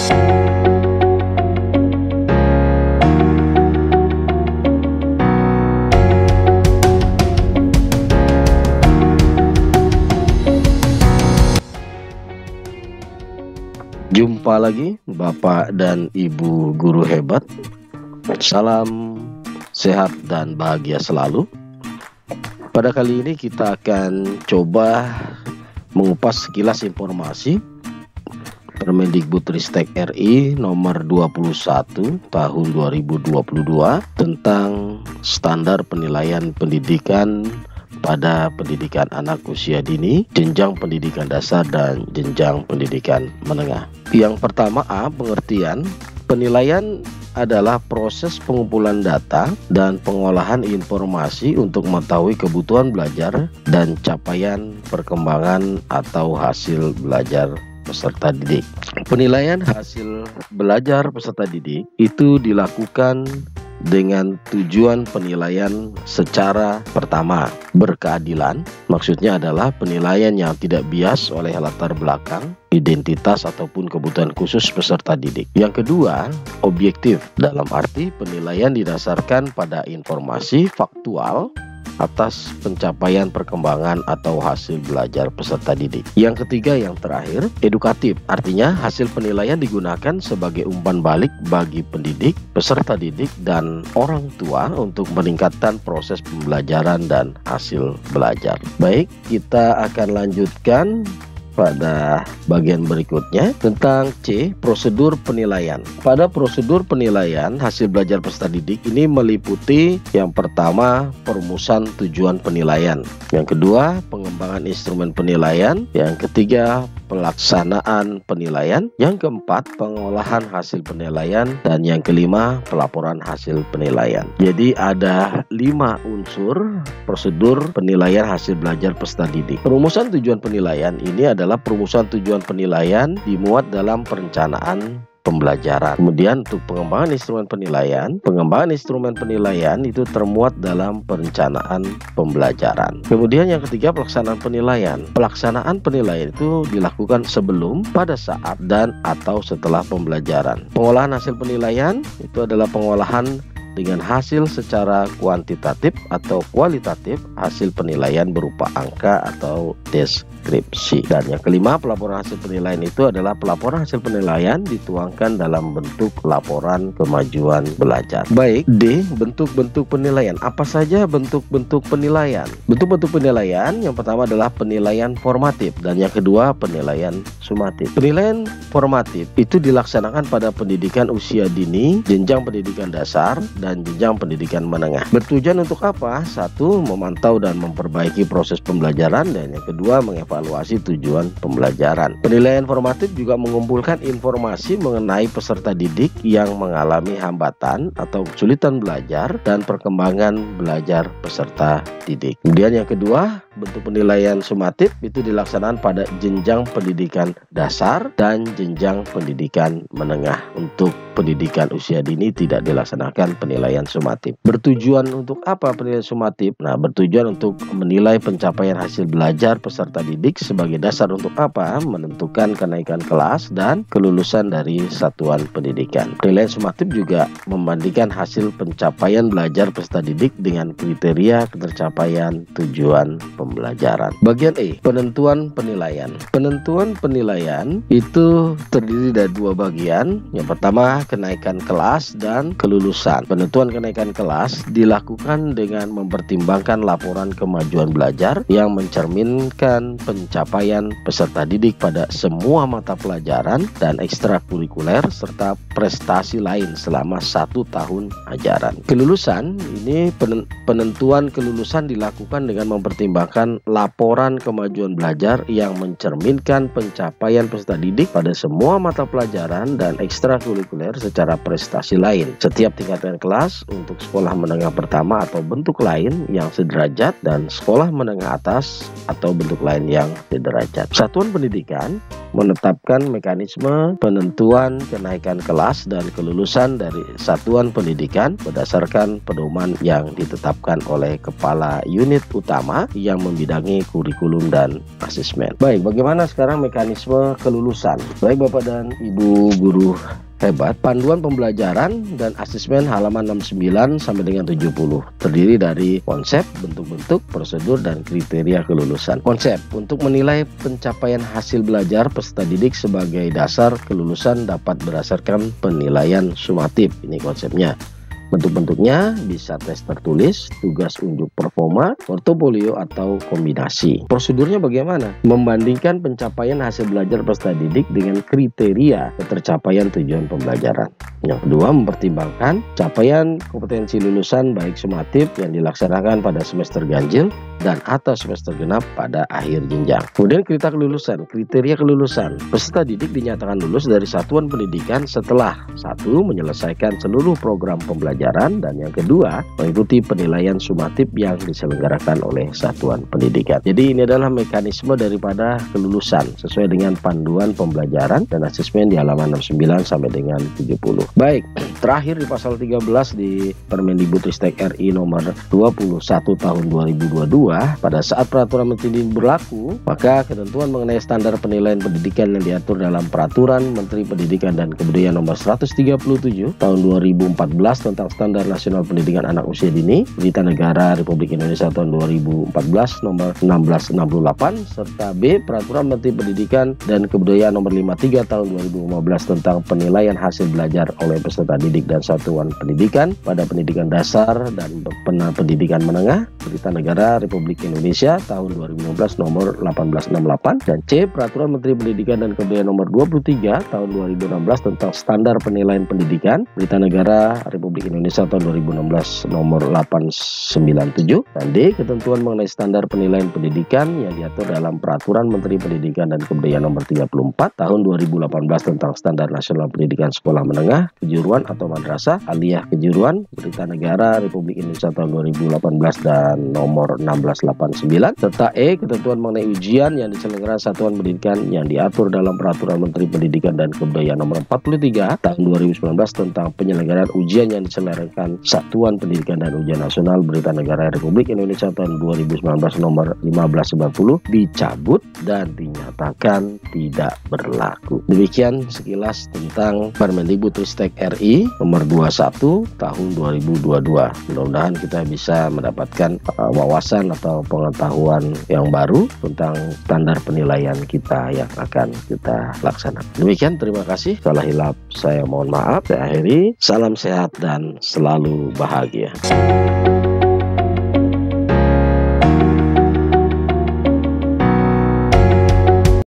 Jumpa lagi Bapak dan Ibu guru hebat. Salam sehat dan bahagia selalu. Pada kali ini kita akan coba mengupas sekilas informasi Permendikbudristek RI nomor 21 tahun 2022 tentang standar penilaian pendidikan pada pendidikan anak usia dini, jenjang pendidikan dasar dan jenjang pendidikan menengah. Yang pertama A, pengertian. Penilaian adalah proses pengumpulan data dan pengolahan informasi untuk mengetahui kebutuhan belajar dan capaian perkembangan atau hasil belajar peserta didik. Penilaian hasil belajar peserta didik itu dilakukan dengan tujuan penilaian secara pertama berkeadilan. Maksudnya adalah penilaian yang tidak bias oleh latar belakang, identitas ataupun kebutuhan khusus peserta didik. Yang kedua, objektif, dalam arti penilaian didasarkan pada informasi faktual atas pencapaian perkembangan atau hasil belajar peserta didik. Yang ketiga, yang terakhir, edukatif. Artinya hasil penilaian digunakan sebagai umpan balik bagi pendidik, peserta didik, dan orang tua untuk meningkatkan proses pembelajaran dan hasil belajar. Baik, kita akan lanjutkan pada bagian berikutnya tentang C, prosedur penilaian. Pada prosedur penilaian hasil belajar peserta didik ini meliputi yang pertama, perumusan tujuan penilaian. Yang kedua, pengembangan instrumen penilaian. Yang ketiga, pelaksanaan penilaian. Yang keempat, pengolahan hasil penilaian. Dan yang kelima, pelaporan hasil penilaian. Jadi ada 5 unsur prosedur penilaian hasil belajar peserta didik. Perumusan tujuan penilaian ini adalah perumusan tujuan penilaian dimuat dalam perencanaan pembelajaran. Kemudian untuk pengembangan instrumen penilaian itu termuat dalam perencanaan pembelajaran. Kemudian yang ketiga, pelaksanaan penilaian. Pelaksanaan penilaian itu dilakukan sebelum, pada saat, dan atau setelah pembelajaran. Pengolahan hasil penilaian itu adalah pengolahan dengan hasil secara kuantitatif atau kualitatif hasil penilaian berupa angka atau deskripsi. Dan yang kelima, pelaporan hasil penilaian itu adalah pelaporan hasil penilaian dituangkan dalam bentuk laporan kemajuan belajar. Baik, D, bentuk-bentuk penilaian. Apa saja bentuk-bentuk penilaian? Bentuk-bentuk penilaian yang pertama adalah penilaian formatif dan yang kedua penilaian sumatif. Penilaian formatif itu dilaksanakan pada pendidikan usia dini, jenjang pendidikan dasar, dan jenjang pendidikan menengah. Bertujuan untuk apa? Satu, memantau dan memperbaiki proses pembelajaran, dan yang kedua, mengevaluasi tujuan pembelajaran. Penilaian formatif juga mengumpulkan informasi mengenai peserta didik yang mengalami hambatan atau kesulitan belajar dan perkembangan belajar peserta didik. Kemudian yang kedua, bentuk penilaian sumatif itu dilaksanakan pada jenjang pendidikan dasar dan jenjang pendidikan menengah. Untuk pendidikan usia dini tidak dilaksanakan penilaian sumatif. Bertujuan untuk apa penilaian sumatif? Nah, bertujuan untuk menilai pencapaian hasil belajar peserta didik sebagai dasar untuk apa? Menentukan kenaikan kelas dan kelulusan dari satuan pendidikan. Penilaian sumatif juga membandingkan hasil pencapaian belajar peserta didik dengan kriteria ketercapaian tujuan pembelajaran. Bagian E, penentuan penilaian. Penentuan penilaian itu terdiri dari 2 bagian. Yang pertama, kenaikan kelas dan kelulusan. Penentuan kenaikan kelas dilakukan dengan mempertimbangkan laporan kemajuan belajar yang mencerminkan pencapaian peserta didik pada semua mata pelajaran dan ekstrakurikuler serta prestasi lain selama 1 tahun ajaran. Kelulusan ini penentuan kelulusan dilakukan dengan mempertimbangkan laporan kemajuan belajar yang mencerminkan pencapaian peserta didik pada semua mata pelajaran dan ekstrakurikuler secara prestasi lain. Setiap tingkatan kelas untuk sekolah menengah pertama atau bentuk lain yang sederajat dan sekolah menengah atas atau bentuk lain yang sederajat. Satuan pendidikan menetapkan mekanisme penentuan kenaikan kelas dan kelulusan dari satuan pendidikan berdasarkan pedoman yang ditetapkan oleh kepala unit utama yang membidangi kurikulum dan asesmen. Baik, bagaimana sekarang mekanisme kelulusan? Baik Bapak dan Ibu guru hebat, panduan pembelajaran dan asesmen halaman 69 sampai dengan 70 terdiri dari konsep, bentuk-bentuk, prosedur, dan kriteria kelulusan. Konsep untuk menilai pencapaian hasil belajar peserta didik sebagai dasar kelulusan dapat berdasarkan penilaian sumatif. Ini konsepnya. Bentuk-bentuknya bisa tes tertulis, tugas unjuk performa, portofolio, atau kombinasi. Prosedurnya bagaimana? Membandingkan pencapaian hasil belajar peserta didik dengan kriteria ketercapaian tujuan pembelajaran. Yang kedua, mempertimbangkan capaian kompetensi lulusan baik sumatif yang dilaksanakan pada semester ganjil dan atau semester genap pada akhir jenjang. Kemudian kriteria kelulusan. Peserta didik dinyatakan lulus dari satuan pendidikan setelah 1. Menyelesaikan seluruh program pembelajaran, dan yang kedua mengikuti penilaian sumatif yang diselenggarakan oleh satuan pendidikan. Jadi ini adalah mekanisme daripada kelulusan sesuai dengan panduan pembelajaran dan asesmen di halaman 69 sampai dengan 70. Baik, terakhir di pasal 13 di Permendikbudristek RI nomor 21 tahun 2022, pada saat peraturan menteri ini berlaku, maka ketentuan mengenai standar penilaian pendidikan yang diatur dalam peraturan Menteri Pendidikan dan Kebudayaan nomor 137 tahun 2014 tentang Standar Nasional Pendidikan Anak Usia Dini, Berita Negara Republik Indonesia tahun 2014 nomor 1668, serta B. Peraturan Menteri Pendidikan dan Kebudayaan nomor 53 tahun 2015 tentang penilaian hasil belajar oleh peserta didik dan satuan pendidikan pada pendidikan dasar dan pendidikan menengah, Berita Negara Republik Indonesia tahun 2015 nomor 1868, dan C. Peraturan Menteri Pendidikan dan Kebudayaan nomor 23 tahun 2016 tentang standar penilaian pendidikan, Berita Negara Republik Indonesia tahun 2016 nomor 897, dan D. Ketentuan mengenai standar penilaian pendidikan yang diatur dalam peraturan Menteri Pendidikan dan Kebudayaan nomor 34 tahun 2018 tentang Standar Nasional Pendidikan Sekolah Menengah, Kejuruan atau Madrasah, Aliyah Kejuruan, Berita Negara Republik Indonesia tahun 2018 dan nomor 1689, serta E. Ketentuan mengenai ujian yang diselenggarakan satuan pendidikan yang diatur dalam peraturan Menteri Pendidikan dan Kebudayaan nomor 43 tahun 2019 tentang penyelenggaraan ujian yang diselenggarakan Satuan Pendidikan dan Ujian Nasional, Berita Negara Republik Indonesia tahun 2019 nomor 1590 dicabut dan dinyatakan tidak berlaku. Demikian sekilas tentang Permendikbudristek RI nomor 21 tahun 2022. Mudah-mudahan kita bisa mendapatkan wawasan atau pengetahuan yang baru tentang standar penilaian kita yang akan kita laksanakan. Demikian, terima kasih. Salah hilap saya mohon maaf. Saya akhiri. Salam sehat dan selalu bahagia.